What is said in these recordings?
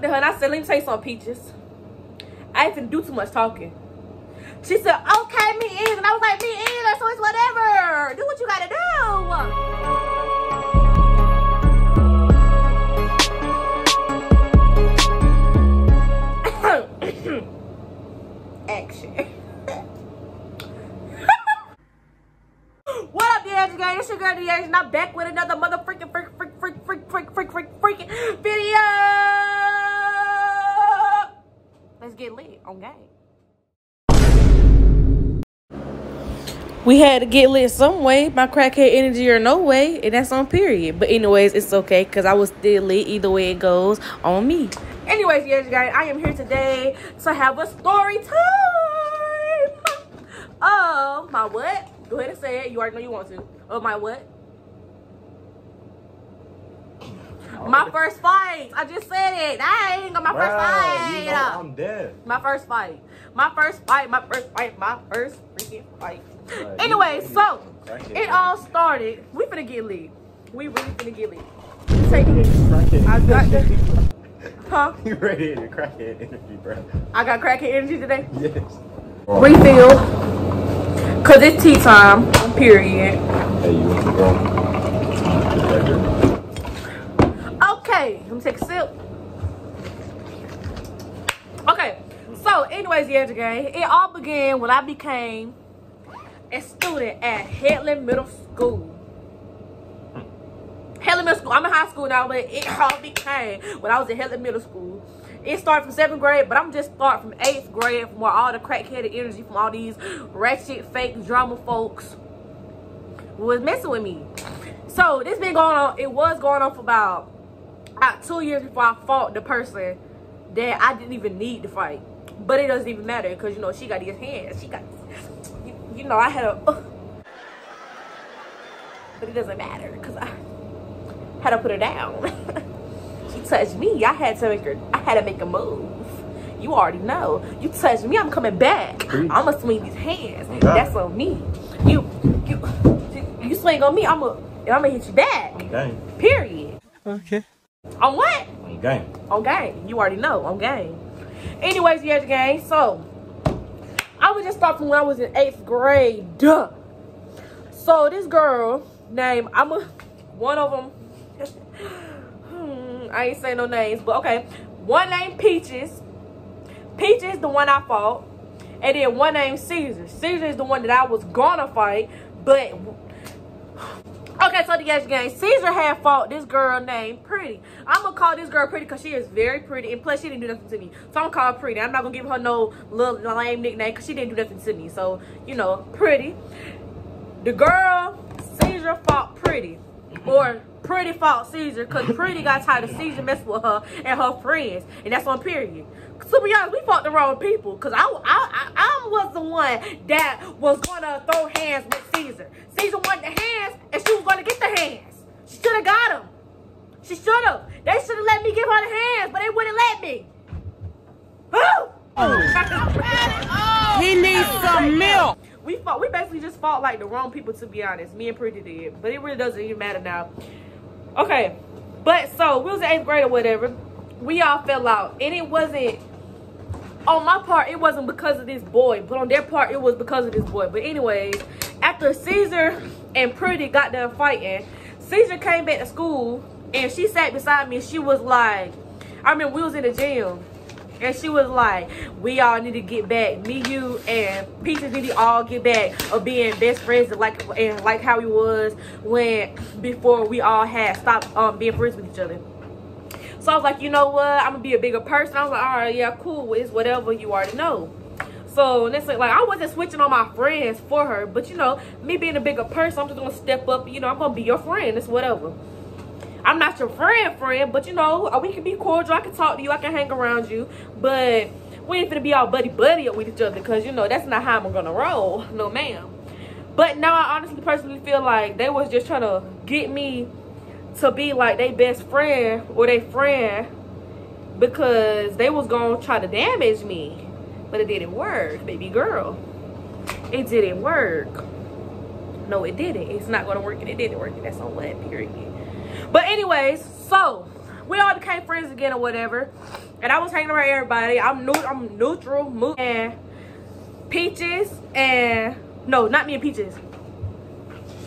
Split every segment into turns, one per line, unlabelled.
at her and I said, let me tell you something, Peaches. I ain't finna do too much talking. She said, okay, me either. And I was like, me either, so it's whatever. Do what you gotta do. Action. What up, Deajia'a gang? It's your girl Deajia'a, and I'm back with another motherfucking freaking video. Let's get lit on game. We had to get lit some way, my crackhead energy or no way, and that's on period. But anyways, it's okay, because I was still lit either way it goes on me. Anyways, yes, guys, I am here today to have a story time. Oh, my what? Go ahead and say it. You already know you want to. Oh, my what? My first fight. I just said it. I ain't got my first fight.
You know I'm dead.
My first fight. My first fight. My first fight. My first freaking fight. Anyway, so it all started. We finna get lit. We really finna get lit. Take it. I got that. Huh?
You ready to crackhead energy, bro?
I got crackhead energy today?
Yes.
Refill. Cause it's tea time. Period.
Hey, you want to go?
Okay, let me take a sip. Okay, so anyways, Deajia'a gang, it all began when I became a student at Headland Middle School. Headland Middle School. I'm in high school now, but it all became when I was in Headland Middle School. It started from 7th grade, but I'm just starting from 8th grade, from where all the crackheaded energy from all these ratchet, fake drama folks was messing with me. So this been going on. It was going on for about 2 years before I fought the person that I didn't even need to fight. But it doesn't even matter because, you know, she got these hands. She got, you know, I had a... But it doesn't matter because I had to put her down. She touched me. I had to make a move. You already know. You touched me, I'm coming back. I'ma swing these hands. Okay. That's on me. You swing on me, I'ma hit you back.
Okay.
Period.
Okay.
On what?
On game.
On game. You already know. On game. Anyways, Deajia'a gang. So I was just starting from when I was in 8th grade. Duh. So this girl named one of them. I ain't saying no names, but okay. One named Peaches. Peaches the one I fought. And then one named Caesar. Caesar is the one that I was gonna fight. But okay, so the Deajia'a gang, Caesar had fought this girl named Pretty. I'm gonna call this girl Pretty because she is very pretty, and plus she didn't do nothing to me. So I'm gonna call her Pretty. I'm not gonna give her no little lame nickname because she didn't do nothing to me. So, you know, Pretty. The girl Caesar fought Pretty. Or Pretty fought Caesar because Pretty got tired of Caesar messing with her and her friends. And that's on period. To be honest, we fought the wrong people. Because I was the one that was going to throw hands with Caesar. Caesar wanted the hands and she was going to get the hands. She should have got them. She should have. They should have let me give her the hands, but they wouldn't let me.
He needs some milk.
We basically just fought like the wrong people, to be honest. Me and Pretty did. But it really doesn't even matter now. Okay. But so we was in 8th grade or whatever. We all fell out. And it wasn't, on my part, it wasn't because of this boy. But on their part, it was because of this boy. But anyways, after Caesar and Pretty got done fighting, Caesar came back to school and she sat beside me and she was like, I remember we was in the gym. And she was like, we all need to get back. Me, you, and Peaches need to all get back of being best friends and like how we was before we all had stopped being friends with each other. So I was like, you know what? I'm gonna be a bigger person. I was like, all right, yeah, cool. It's whatever, you already know. So that's like I wasn't switching on my friends for her, but you know, me being a bigger person, I'm just gonna step up. You know, I'm gonna be your friend. It's whatever. I'm not your friend, but you know, we can be cordial. I can talk to you. I can hang around you. But we ain't finna be all buddy up with each other because, you know, that's not how I'm gonna roll. No, ma'am. But now I honestly, personally feel like they was just trying to get me to be like their best friend or their friend because they was gonna try to damage me. But it didn't work, baby girl. It didn't work. No, it didn't. It's not gonna work and it didn't work. And that's on what, period. But anyways, so we all became friends again or whatever. And I was hanging around everybody. I'm neutral, and Peaches and no, not me and Peaches.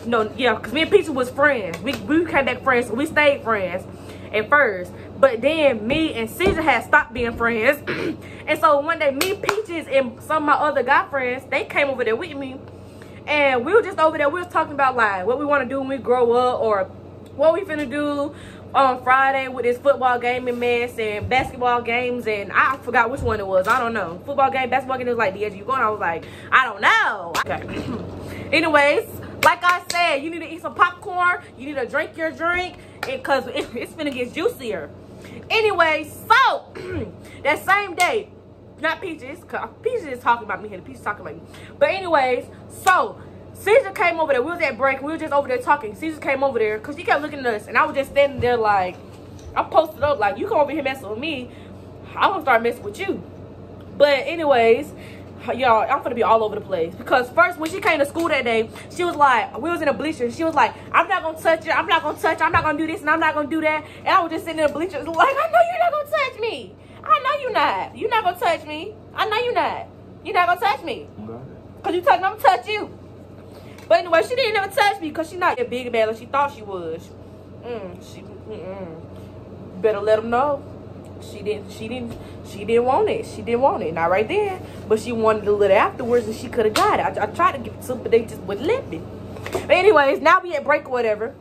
No, yeah, because me and Peaches was friends. We came back friends, so we stayed friends at first. But then me and Caesar had stopped being friends. And so one day, me, Peaches, and some of my other guy friends, they came over there with me. And we were just over there. We was talking about like what we want to do when we grow up, or what we finna do on Friday with this football gaming mess and basketball games. And I forgot which one it was. I don't know. Football game, basketball game, it was like Deajia'a going. I was like, I don't know. Okay. Anyways, like I said, you need to eat some popcorn. You need to drink your drink, because it's finna get juicier. Anyway, so that same day, not Peaches, cause Peaches is talking about me here. Peaches talking about me. But anyways, so Caesar came over there. We was at break. We were just over there talking. Caesar came over there because he kept looking at us, and I was just standing there like, I posted up like, you come over here messing with me, I'm gonna start messing with you. But anyways, y'all, I'm gonna be all over the place, because first when she came to school that day, she was like, we was in a bleacher, she was like, I'm not gonna touch you, I'm not gonna touch you, I'm not gonna do this and I'm not gonna do that. And I was just sitting in the bleachers like, I know you're not gonna touch me. I know you're not. You're not gonna touch me. I know you're not. You're not gonna touch me. Cause you touch me, I'm gonna touch you. But anyway, she didn't ever touch me because she's not that big and bad like she thought she was. Better let them know. She didn't want it. She didn't want it. Not right there. But she wanted a little afterwards, and she could have got it. I tried to give it to them, but they just wouldn't let me. But anyways, now we at break or whatever.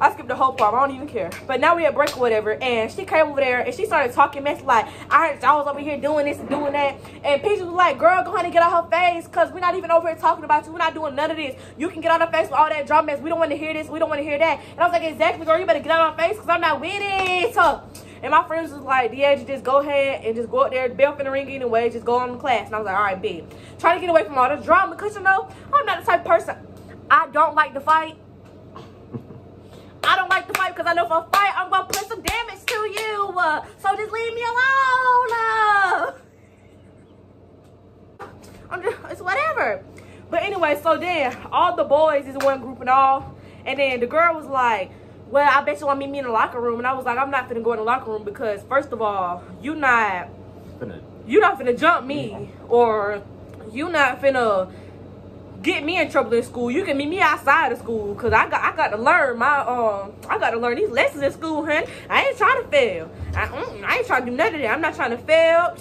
I skipped the whole part. I don't even care. But now we at break or whatever, and she came over there and she started talking mess like, I heard y'all was over here doing this and doing that. And Peaches was like, girl, go ahead and get out her face, because we're not even over here talking about you. We're not doing none of this. You can get out her face with all that drama mess. We don't want to hear this. We don't want to hear that. And I was like, exactly, girl. You better get out her face, because I'm not with it. And my friends was like, Deajia'a, just go ahead and just go up there. The bell finna ring anyway. Just go on to class. And I was like, all right, babe. Trying to get away from all this drama, because, you know, I'm not the type of person. I don't like to fight. I don't like to fight, because I know if I fight, I'm going to put some damage to you. So just leave me alone. It's whatever. But anyway, so then all the boys is one group and all. And then the girl was like, well, I bet you want to meet me in the locker room. And I was like, I'm not finna go in the locker room, because first of all, you're not finna jump me, or you not finna get me in trouble in school. You can meet me outside of school, because I got to learn I got to learn these lessons in school, honey. I ain't trying to fail. I ain't trying to do none of that. I'm not trying to fail.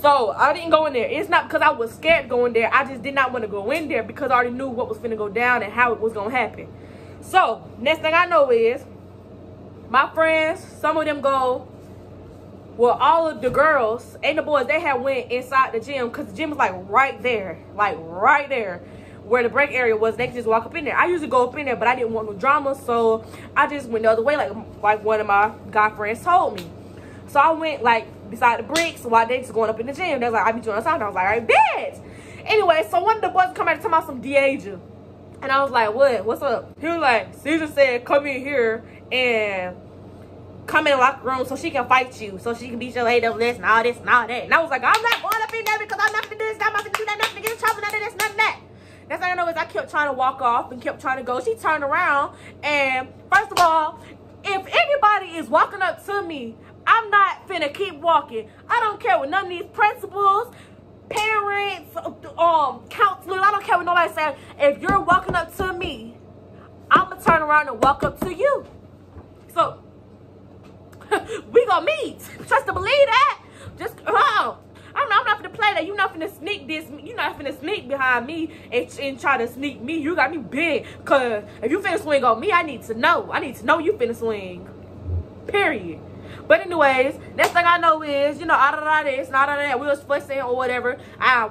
So I didn't go in there. It's not because I was scared going there. I just did not want to go in there, because I already knew what was finna go down and how it was gonna happen. So next thing I know is my friends, some of them go. Well, all of the girls and the boys, they had went inside the gym, because the gym was like right there where the break area was. They could just walk up in there. I usually go up in there, but I didn't want no drama, so I just went the other way, like one of my guy friends told me. So I went like beside the bricks while they just going up in the gym. They was like, I be doing something. I was like, all right, bitch. Anyway, so one of the boys come out and tell me some Deajia'a, and I was like, what? What's up? He was like, Caesar said, come in here and come in the locker room so she can fight you, so she can beat your head up list and all this and all that. And I was like, I'm not going up in there, because I'm not gonna do this, I'm not gonna do that, nothing to get in trouble, none of this, none of that. That's all I know is I kept trying to walk off and kept trying to go. She turned around, and first of all, if anybody is walking up to me, I'm not finna keep walking. I don't care what none of these principals, parents, counselors, I don't care what nobody says. If you're walking up to me, I'm gonna turn around and walk up to you. So we gonna meet. Trust to believe that. Just I'm not finna play that. You not finna sneak this. You not finna sneak behind me and try to sneak me. You got me big. Cause if you finna swing on me, I need to know. I need to know you finna swing. Period. But anyways, next thing I know is, you know, out of this, out of that, we was fussing or whatever.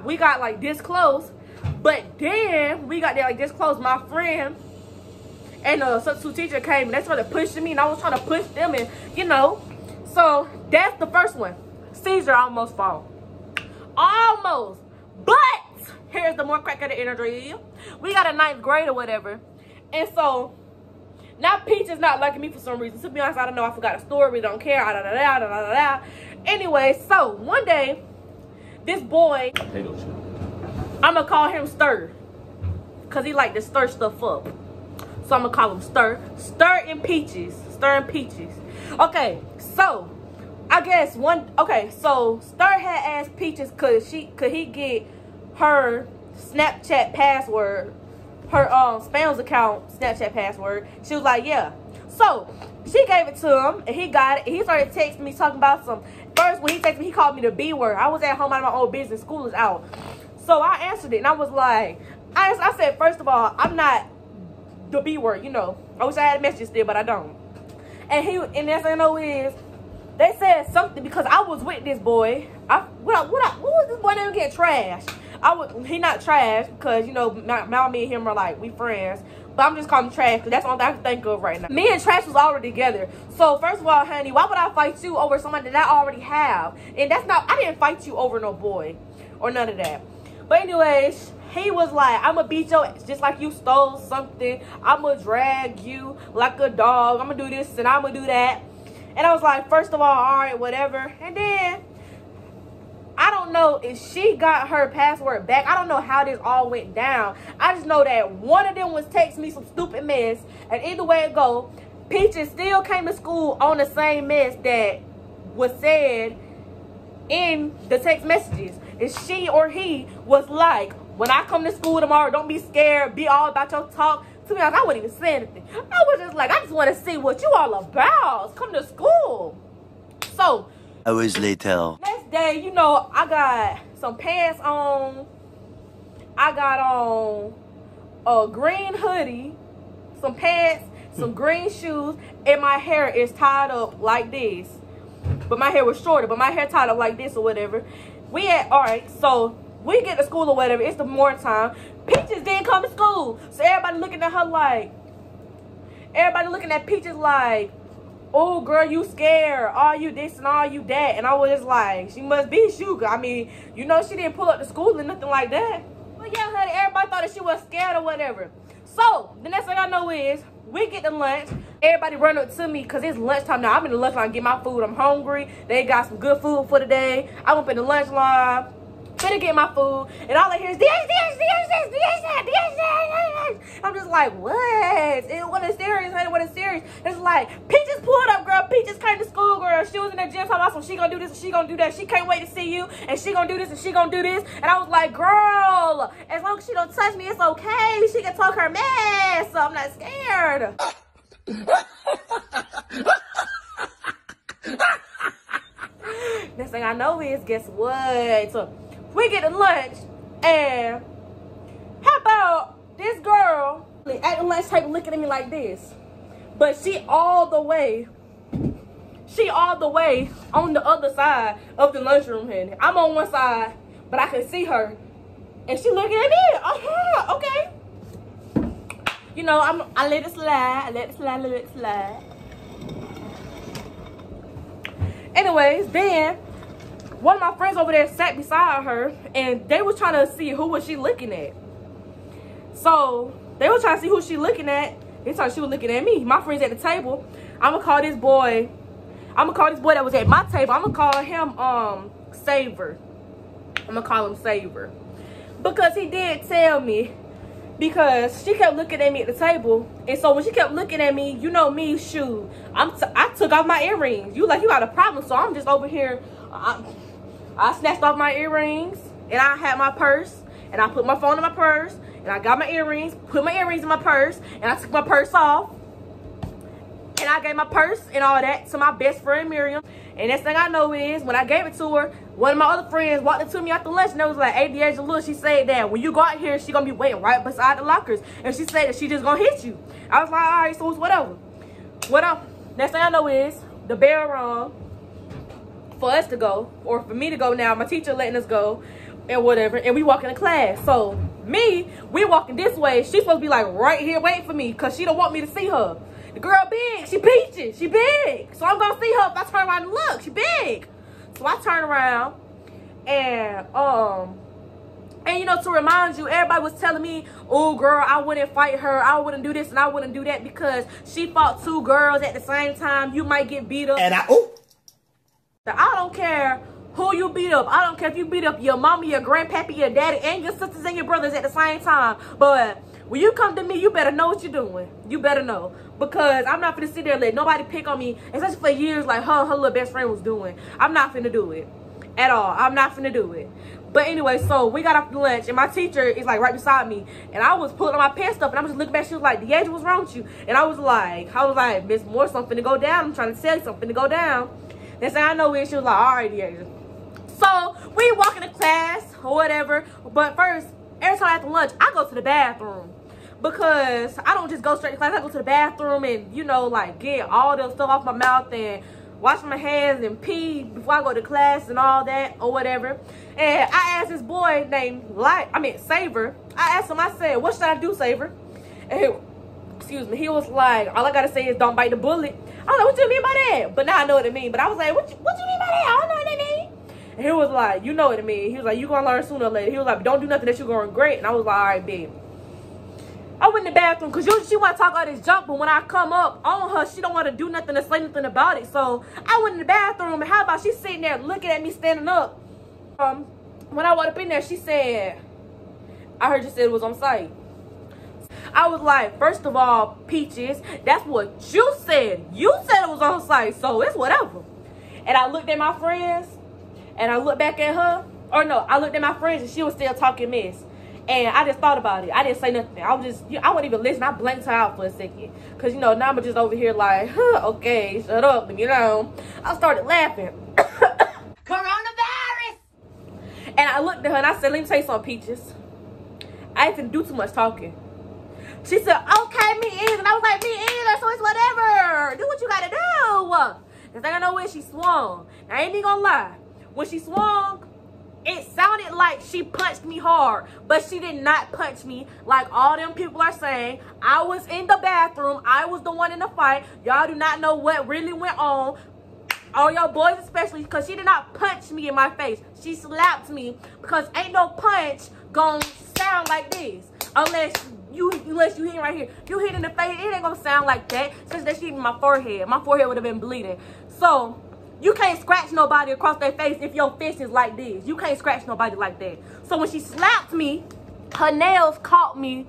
We got like this close. But then we got there like this close. My friend and the substitute teacher came, and they started pushing me, and I was trying to push them, and you know. So that's the first one. Caesar almost fall. Almost. But here's the more crack of the energy. We got a 9th grade or whatever. And so now Peach is not liking me for some reason. To be honest, I don't know. I forgot a story. We don't care. Anyway, so one day, this boy, I'm going to call him Stir, because he like to stir stuff up. So I'm gonna call him Stir. Stir and Peaches. Stir and Peaches. Okay, so I guess so Stir had asked Peaches could he get her Snapchat password, her spams account Snapchat password. She was like, yeah. So she gave it to him and he got it. And he started texting me talking about some. First when he texted me, he called me the B word. I was at home out of my own business. School is out. So I answered it and I was like, I said, first of all, I'm not the B word, you know. I wish I had a message still, but I don't. And that's what I know is, they said something because I was with this boy. What was this boy name getting trashed? He not trash because, you know, now me and him are like, we friends. But I'm just calling him Trash because that's the only thing I can think of right now. Me and Trash was already together. So first of all, honey, why would I fight you over somebody that I already have? And I didn't fight you over no boy or none of that. But anyways, he was like, I'm going to beat your ass just like you stole something. I'm going to drag you like a dog. I'm going to do this and I'm going to do that. And I was like, first of all right, whatever. And then, I don't know if she got her password back. I don't know how this all went down. I just know that one of them was texting me some stupid mess. And either way it go, Peaches still came to school on the same mess that was said in the text messages. And she or he was like, when I come to school tomorrow, don't be scared. Be all about your talk. To be honest, I wouldn't even say anything. I was just like, I just want to see what you all about. Come to school. So,
hours later.
next day, you know, I got some pants on. I got on a green hoodie, some pants, some green shoes, and my hair is tied up like this. But my hair was shorter, but my hair tied up like this or whatever. Alright, so we get to school or whatever. It's the morning time. Peaches didn't come to school. So everybody looking at her like, everybody looking at Peaches like, oh girl, you scared. All you this and all you that. And I was just like, she must be Sugar. I mean, you know, she didn't pull up to school or nothing like that. But yeah, honey, everybody thought that she was scared or whatever. So the next thing I know is we get to lunch. Everybody run up to me because it's lunchtime now. I'm in the lunch line get my food. I'm hungry. They got some good food for the day. I'm up in the lunch line. Finna get my food, and all I hear is this. I'm just like, what? It wasn't serious, honey. It wasn't serious. It's like, Peaches pulled up, girl. Peaches came to school, girl. She was in the gym talking about some she gonna do this and she gonna do that. She can't wait to see you, and she gonna do this and she gonna do this. And I was like, girl, as long as she don't touch me, it's okay. She can talk her mess, so I'm not scared. Next thing I know is, guess what? So, we get to lunch, and how about this girl at the lunch table looking at me like this? But she all the way on the other side of the lunchroom, honey. I'm on one side, but I can see her, and she looking at me. Okay. You know, I let it slide. Let it slide. Anyways, then one of my friends over there sat beside her, and they were trying to see who was she looking at. So they were trying to see who she looking at. They thought she was looking at me. My friend's at the table. I'm gonna call this boy that was at my table. I'm gonna call him Saver. I'm gonna call him Saver because he did tell me. Because she kept looking at me at the table, and so when she kept looking at me, you know me, shoot, I took off my earrings. You got a problem, so I'm just over here. I snatched off my earrings, and I had my purse, and I put my phone in my purse, and I got my earrings, put my earrings in my purse, and I took my purse off, and I gave my purse and all that to my best friend Miriam. And next thing I know is, when I gave it to her, one of my other friends walked into me after lunch, and it was like, hey, Deajia'a, she said that when you go out here, she gonna be waiting right beside the lockers, and she said that she just gonna hit you. I was like, all right, so it's whatever. Next thing I know is, the bell rung for us to go, or for me to go now. My teacher letting us go, and whatever, and we walk into class. So, we walking this way. She's supposed to be like right here waiting for me, because she don't want me to see her. The girl big, she Peaches, she big. So I'm gonna see her if I turn around and look, she big. So I turn around, and you know, to remind you, everybody was telling me, oh girl, I wouldn't fight her, I wouldn't do this and I wouldn't do that because she fought two girls at the same time. You might get beat up. And I don't care who you beat up. I don't care if you beat up your mama, your grandpappy, your daddy, and your sisters and your brothers at the same time. But when you come to me, you better know what you're doing. You better know. Because I'm not finna sit there and let nobody pick on me, especially for years like her little best friend was doing. I'm not finna do it at all. I'm not finna do it. But anyway, so we got off the lunch, and my teacher is like right beside me, and I was pulling on my pants stuff, and I was just looking back. She was like, "Deajia'a, what's wrong with you?" And I was like, "Miss Moore, something to go down. I'm trying to tell you something to go down." Next thing I know, she was like, "All right, Deajia'a." So we walk into class or whatever. But first, every time after lunch, I go to the bathroom. Because I don't just go straight to class. I go to the bathroom and, you know, like get all the stuff off my mouth and wash my hands and pee before I go to class and all that or whatever. And I asked this boy named Saver. I asked him, I said, "What should I do, Saver?" And he was like, "All I gotta say is don't bite the bullet." I was like, "What you mean by that?" But now I know what it means. But I was like, what you mean by that? I don't know what it means. And he was like, "You know what it means." He was like, "You gonna learn sooner or later." He was like, "Don't do nothing that you're gonna regret." And I was like, "All right, babe." I went in the bathroom because usually she want to talk all this junk, but when I come up on her, she don't want to do nothing to say nothing about it. So I went in the bathroom, and how about she's sitting there looking at me standing up. When I walked up in there, she said, "I heard you said it was on site." I was like, "First of all, Peaches, that's what you said. You said it was on site, so it's whatever." And I looked at my friends, and I looked back at her. Or no, I looked at my friends, and she was still talking mess. And I just thought about it. I didn't say nothing. I wasn't even listening. I blanked her out for a second. Because, you know, now I'm just over here like, okay, shut up. And, you know, I started laughing.
Coronavirus!
And I looked at her and I said, "Let me tell you something, Peaches. I ain't finna do too much talking." She said, "Okay, me either." And I was like, "Me either, so it's whatever. Do what you gotta do." The thing I know is she swung. Now, I ain't even gonna lie. When she swung, it sounded like she punched me hard, but she did not punch me like all them people are saying. I was in the bathroom. I was the one in the fight. Y'all do not know what really went on. All y'all boys especially, because she did not punch me in my face. She slapped me because ain't no punch gonna sound like this unless you hit right here. You hit in the face, it ain't gonna sound like that. Since that she hit in my forehead would have been bleeding. So you can't scratch nobody across their face if your fist is like this. You can't scratch nobody like that. So when she slapped me, her nails caught me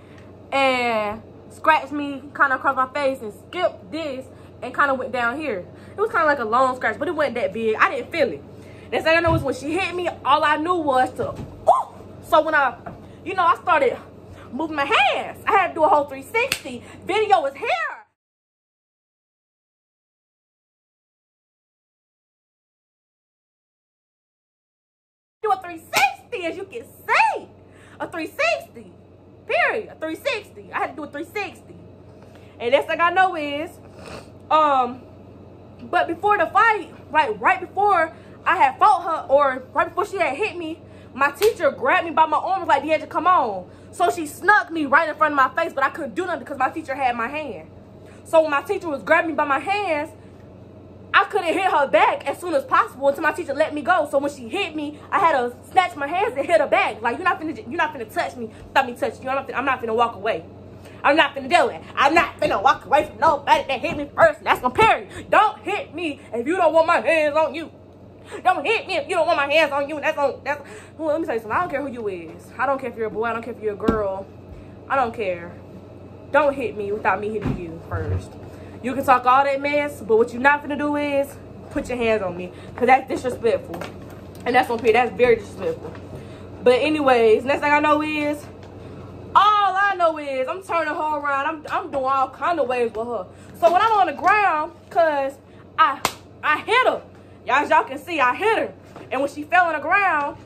and scratched me kind of across my face and skipped this and kind of went down here. It was kind of like a long scratch, but it wasn't that big. I didn't feel it. Next thing I know is when she hit me, all I knew was to, ooh. So when I started moving my hands. I had to do a whole 360. Video is here. Do a 360, as you can see. A 360. Period. A 360. I had to do a 360. And next thing I know is, but before the fight, like right before I had fought her, or right before she had hit me, my teacher grabbed me by my arm, was like, "Deajia'a, come on." So she snuck me right in front of my face, but I couldn't do nothing because my teacher had my hand. So when my teacher was grabbing me by my hands, I couldn't hit her back as soon as possible until my teacher let me go. So when she hit me, I had to snatch my hands and hit her back. Like, you're not finna touch me without me touching you. I'm not finna walk away. I'm not finna do it. I'm not finna walk away from nobody that hit me first. That's my period. Don't hit me if you don't want my hands on you. Don't hit me if you don't want my hands on you. Well, let me tell you something. I don't care who you is. I don't care if you're a boy. I don't care if you're a girl. I don't care. Don't hit me without me hitting you first. You can talk all that mess, but what you're not finna do is put your hands on me, because that's disrespectful. And that's on period. That's very disrespectful. But anyways, next thing I know is, all I know is I'm turning her around. I'm doing all kind of ways with her. So when I'm on the ground, because I hit her. Y'all can see I hit her. And when she fell on the ground,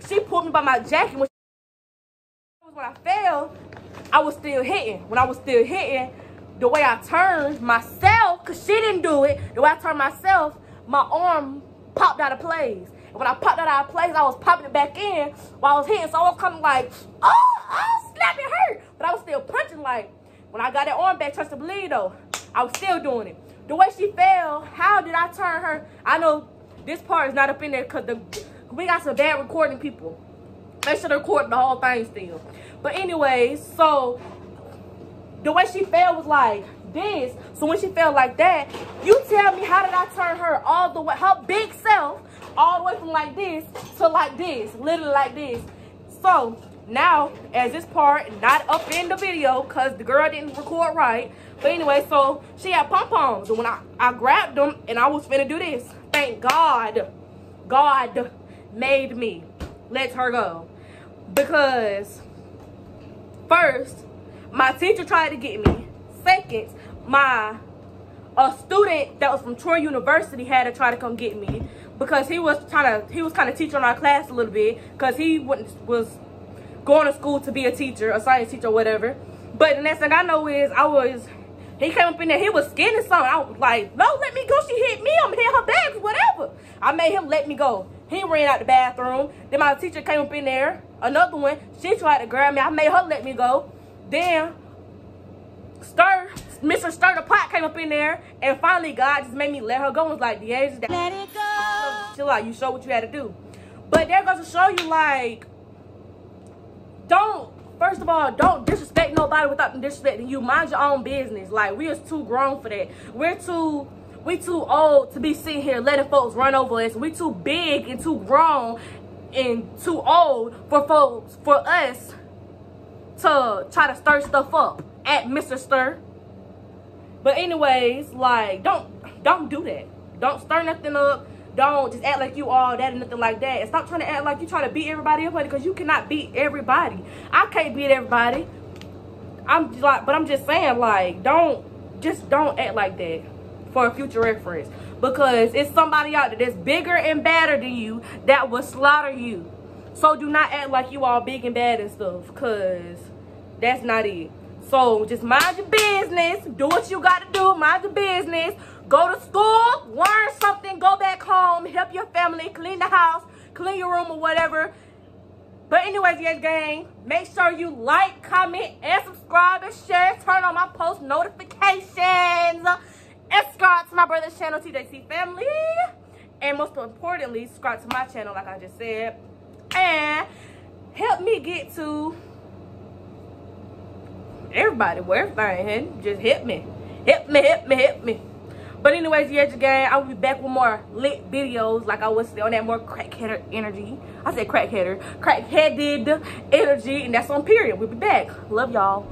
she pulled me by my jacket. When I fell, I was still hitting. When I was still hitting, the way I turned myself, because she didn't do it, the way I turned myself, my arm popped out of place. And when I popped out of place, I was popping it back in while I was hitting. So I was kind of like, oh, snap, it hurt. But I was still punching. Like, when I got that arm back, trust to believe though, I was still doing it. The way she fell, how did I turn her? I know this part is not up in there because we got some bad recording people. They should have recorded the whole thing still. But anyways, so the way she fell was like this. So when she fell like that, you tell me, how did I turn her all the way, her big self, all the way from like this to like this, literally like this. So now, as this part not up in the video because the girl didn't record right. But anyway, so she had pom-poms. And when I grabbed them and I was finna do this, thank God, God made me let her go. Because first, my teacher tried to get me. Second, a student that was from Troy University had to try to come get me because he was kind of teaching our class a little bit because he was going to school to be a teacher, a science teacher or whatever. But the next thing I know is he came up in there, he was skinning something. I was like, no, let me go. She hit me. I'm gonna hit her back, whatever. I made him let me go. He ran out the bathroom. Then my teacher came up in there, another one. She tried to grab me. I made her let me go. Then Mr. Stir the Pot came up in there, and finally God just made me let her go. And was like, Deajia'a, let it go. Chill out. You show what you had to do. But they're going to show you, like, first of all, don't disrespect nobody without them disrespecting you. Mind your own business. Like, we is too grown for that. We too old to be sitting here letting folks run over us. We too big and too grown and too old for us to try to stir stuff up at Mr. Stir. But anyways, like, don't do that. Don't stir nothing up. Don't just act like you all that and nothing like that. And stop trying to act like you trying to beat everybody up, because you cannot beat everybody. I can't beat everybody. But I'm just saying, like, don't act like that for a future reference. Because it's somebody out there that's bigger and badder than you that will slaughter you. So do not act like you all big and bad and stuff, because that's not it. So just mind your business. Do what you got to do. Mind your business. Go to school, learn something, go back home, help your family, clean the house, clean your room or whatever. But anyways, yes, gang, make sure you like, comment, and subscribe and share. Turn on my post notifications. And subscribe to my brother's channel, TJC Family. And most importantly, subscribe to my channel, like I just said. And help me get to everybody, where everything, just hit me. Hit me. But anyways, yeah, gang, I will be back with more lit videos, like I was on that more crackheader energy. I said crackheaded energy, and that's on period. We'll be back. Love y'all.